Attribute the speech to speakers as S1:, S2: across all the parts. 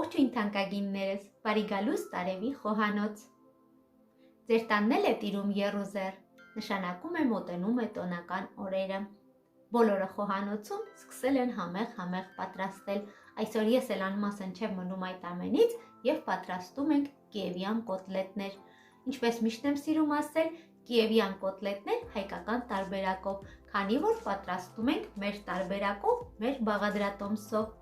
S1: Ողջույն թանկագիններս, բարի գալուս տարևի խոհանոց։ Ձեր տանն էլ է տիրում եռուզեռ, նշանակում է մոտենում է տոնական օրերը։ Բոլորը խոհանոցում սկսել են համեղ պատրաստել։ Այսօր ես էլ անմասն չեմ մնում այդ ամենից եւ պատրաստում ենք կիևյան կոտլետներ։ Ինչպես միշտ եմ սիրում ասել, կիևյան կոտլետներ հայկական տարբերակով, քանի որ պատրաստում ենք մեր տարբերակով, մեր բաղադրատոմսով։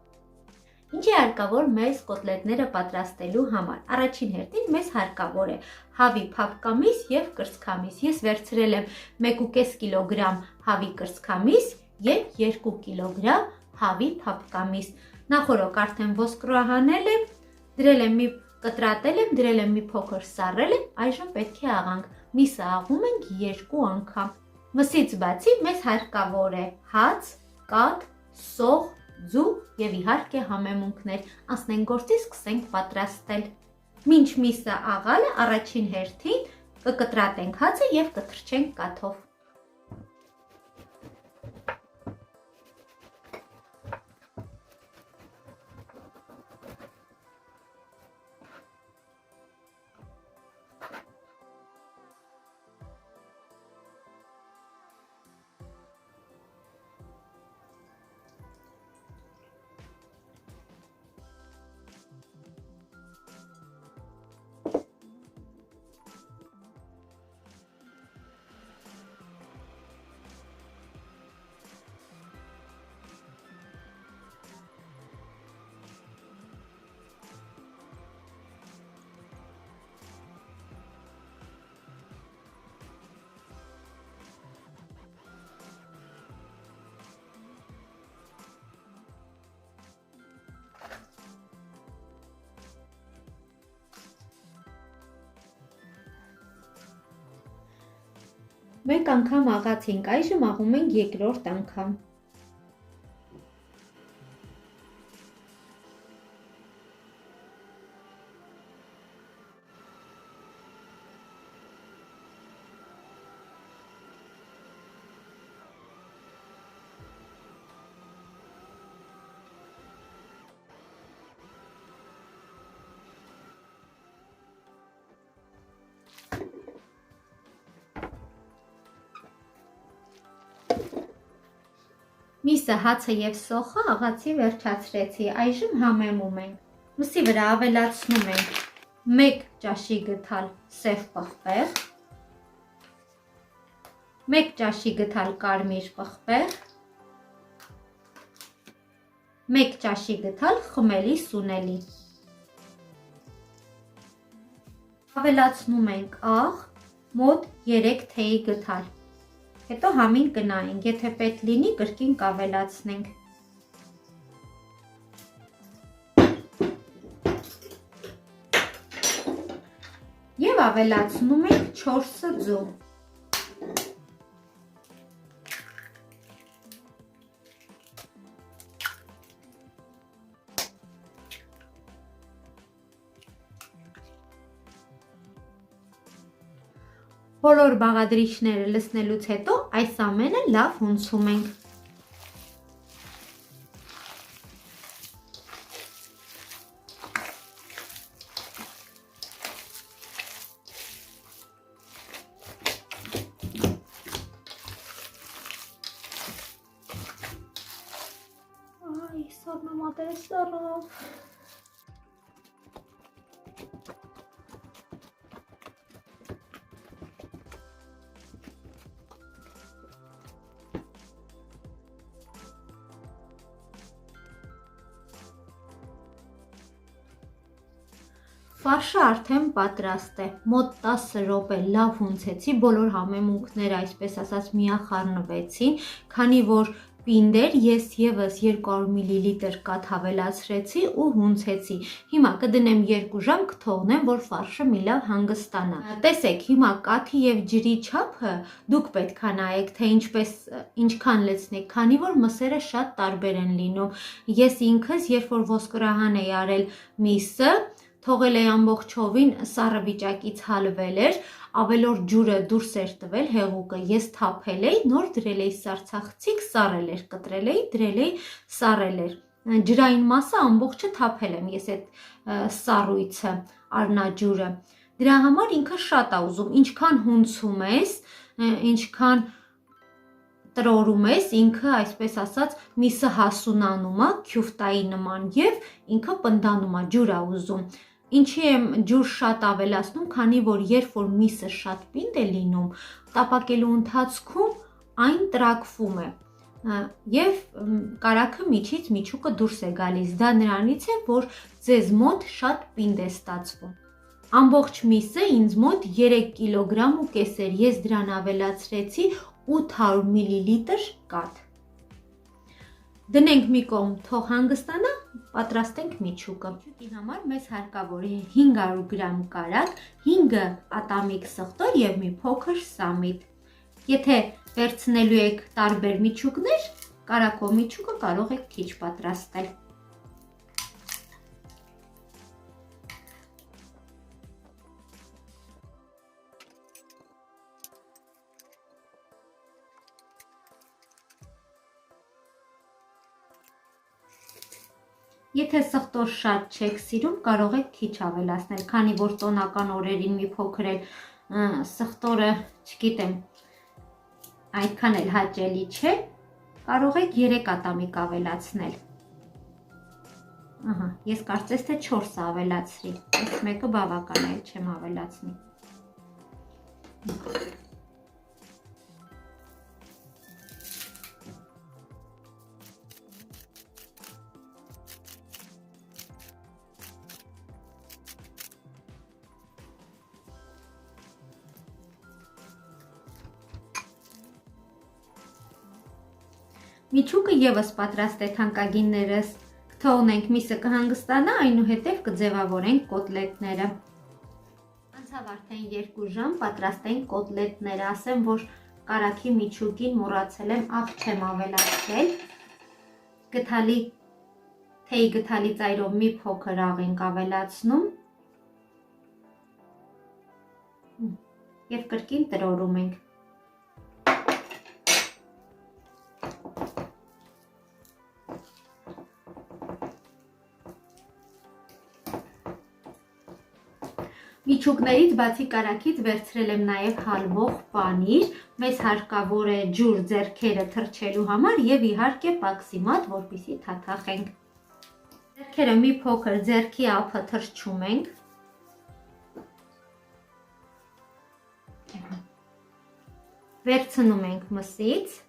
S1: Ինչ է հարկավոր մեզ կոտլետները պատրաստելու համար։ Առաջին հերթին մեզ հարկավոր է հավի փափկամիս եւ կրծքամիս։ Ես վերցրել եմ 1.5 կիլոգրամ հավի կրծքամիս եւ 2 կիլոգրամ հավի փափկամիս։ Նախորոք արդեն ոսկրահանել եմ, դրել եմ կտրատել եմ, դրել եմ մի փոքր սառել եմ, այժմ պետք է աղանք։ Միսը աղում ենք 2 անգամ։ Մսից բացի մեզ հարկավոր է հաց, կաթ, սող, ձու եւ իհարկե համեմունքներ։ Անցնենք գործի, սկսենք պատրաստել։ Մինչ միսը աղալը առաջին հերթին կկտրատենք հացը եւ կթրջենք կաթով։ Մեկ անգամ աղացինք, այժմ աղում ենք երկրորդ անգամ։ Միսը, հացը եւ սոխը աղացի վերջացրեցի, այժմ համեմում ենք։ Մսի վրա ավելացնում ենք 1 ճաշի գթալ սև պղպեղ, 1 ճաշի գթալ կարմիր պղպեղ, 1 ճաշի գթալ խմելի սունելի։ Ավելացնում ենք աղ, մոտ 3 թեյի գթալ։ Հետո համին կնայենք, եթե պետք լինի, կրկին կավելացնենք։ Եվ ավելացնում ենք 4 ձու։ Բոլոր բաղադրիչները լցնելուց հետո այս ամենը լավ հունցում ենք։ Այ, սառնամատերը սառավ։ Ֆարշը արդեն պատրաստ է, մոտ 10 րոպե լավ հունցեցի, բոլոր համեմունքները այսպես ասած միախառնվեցին, քանի որ պինդեր ես եւս 200 մլ կաթ հավելացրեցի ու հունցեցի։ Հիմա կդնեմ 2 ժամ, կթողնեմ, որ ֆարշը մի լավ հանգստանա։ Տեսեք, հիմա կաթի եւ ջրի չափը դուք պետք է նայեք, թե ինչքան լցնեք, քանի որ մսերը շատ տարբեր են լինում։ Ես ինքս, երբ որ ոսկրահան էի արել միսը, թողել էի ամբողջովին սառը վիճակից հալվել էր, ավելորդ ջուրը դուրս էր տվել հեղուկը, ես թափել էի, նոր դրել էի սառցախցիկ, սառել էր, կտրել էի, դրել էի, սառել էր։ ջրային մասը ամբողջը թափել եմ ես այդ սառույցը, առնաջուրը։ Դրա համար ինքը շատ է ուզում, ինչքան հունցում ես, ինչքան տրորում ես, ինքը, այսպես ասած, միսը հասունանում է, քյուֆտայի նման եւ ինքը պնդանում է, ջուր է ուզում։ Ինչի եմ ջուր շատ ավելացնում, քանի որ երբ որ միսը շատ պինդ է լինում, տապակելու ընթացքում այն տրակվում է եւ կարագը միջից միջուկը դուրս է գալիս։ Դա նրանից է, որ ձեզ մոտ շատ պինդ է ստացվում։ Ամբողջ միսը ինձ մոտ 3 կիլոգրամ ու կես էր, ես դրան ավելացրեցի 800 մլ կաթ։ Դնենք մի կողմ, թող հանգստանա, պատրաստենք միջուկը։ Միջուկի համար մեզ հարկավոր է 500 գրամ կարագ, 5 ատամիկ սխտոր եւ մի փոքր սամիտ։ Եթե վերցնելու եք տարբեր միջուկներ, կարագով միջուկը կարող եք քիչ պատրաստել։ Եթե սխտոր շատ չեք սիրում, կարող եք քիչ ավելացնել, քանի որ տոնական օրերին մի փոքր էլ սխտորը, չգիտեմ, այդքան էլ հաճելի չէ, կարող եք 3 ատամիկ ավելացնել։ Ահա, ես կարծես թե 4 ավելացրի, այս մեկը բավական է, չեմ ավելացնի։ Միջուկը եւս պատրաստ է թանկագիններս, կթողնենք միսը կհանգստանա, այնուհետև կձևավորենք կոտլետները։ Անցավ արդեն 2 ժամ, պատրաստենք կոտլետները, ասեմ, որ կարագի միջուկին մոռացել եմ, աղ չեմ ավելացրել, թեյի գթալի ծայրով մի փոքր աղ ենք ավելացնում եւ կրկին տրորում ենք։ Միջուկներից բացի կարագից վերցրել եմ նաև հալվող պանիր, մեզ հարկավոր է ջուր ձեռքերը թրջելու համար եւ իհարկե պաքսիմատ, որպեսզի թաթախենք։ Ձեռքերը մի փոքր ձեռքի ափը թրջում ենք։ Վերցնում ենք մսից։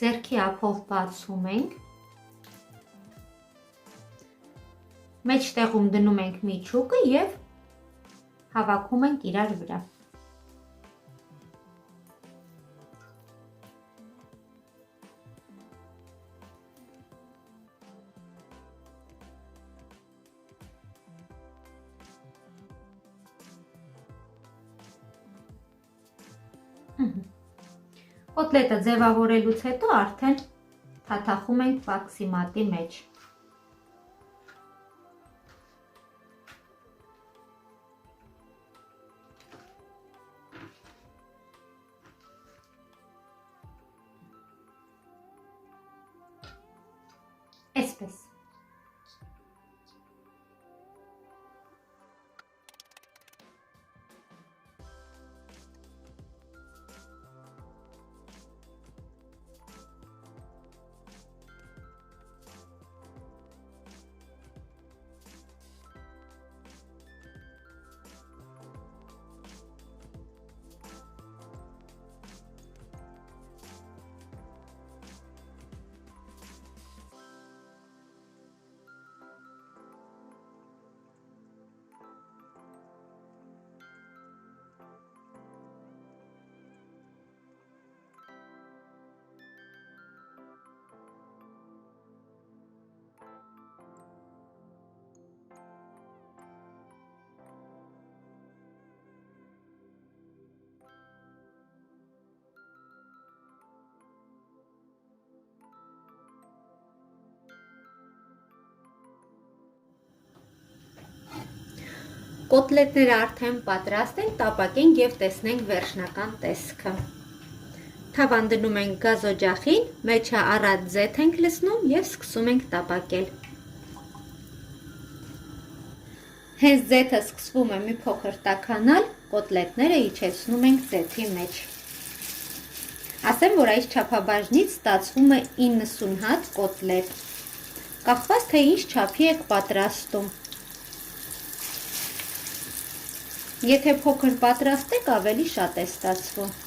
S1: Ձեռքի ափով բացում ենք, մեջտեղում դնում ենք միջուկը եւ հավաքում ենք իրար վրա։ Կոտլետը ձևավորելուց հետո արդեն թաթախում ենք պաքսիմատի մեջ։ Այսպես։ Կոտլետները արդեն պատրաստ են, տապակենք և տեսնենք վերջնական տեսքը։ Թավան դնում ենք գազօջախին, մեջը առատ ձեթ ենք լցնում և սկսում ենք տապակել։ Հենց ձեթը սկսվում է մի փոքր տաքանալ, կոտլետները իջեցնում ենք ձեթի մեջ։ Ասեմ, որ այս չափաբաժնից ստացվում է 90 հատ կոտլետ։ Կախված թե ինչ չափի եք պատրաստում։ Եթե փոքր պատրաստեք, ավելի շատ է ստացվում։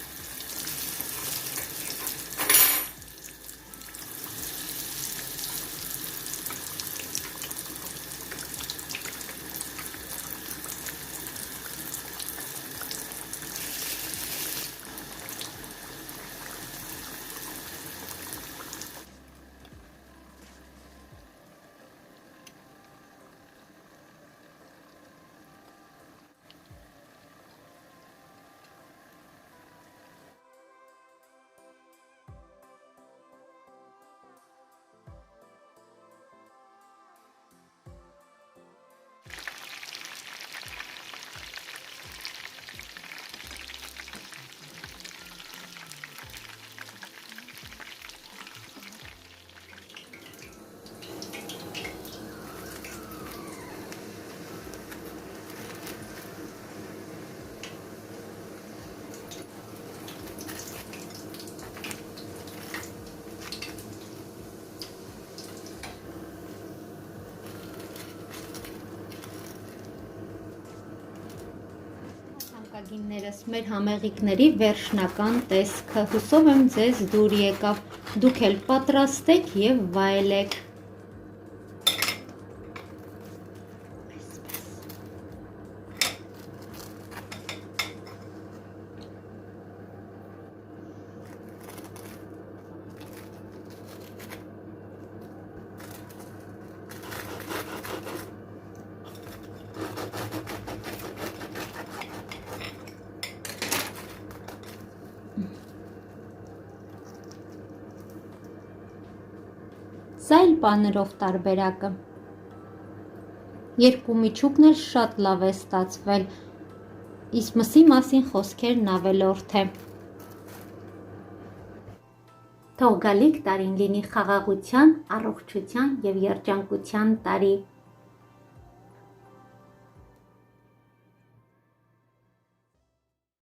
S1: Թանկագիններս, մեր համեղիկների վերջնական տեսքը, հուսով եմ ձեզ դուր եկավ, դուք էլ պատրաստեք և վայելեք։ Սա էլ պանրով տարբերակը։ Երկու միջուկն էլ շատ լավ է ստացվել, իսկ մսի մասին խոսքերն ավելորդ է։ Թող գալիք տարին լինի խաղաղության, առողջության և երջանկության տարի։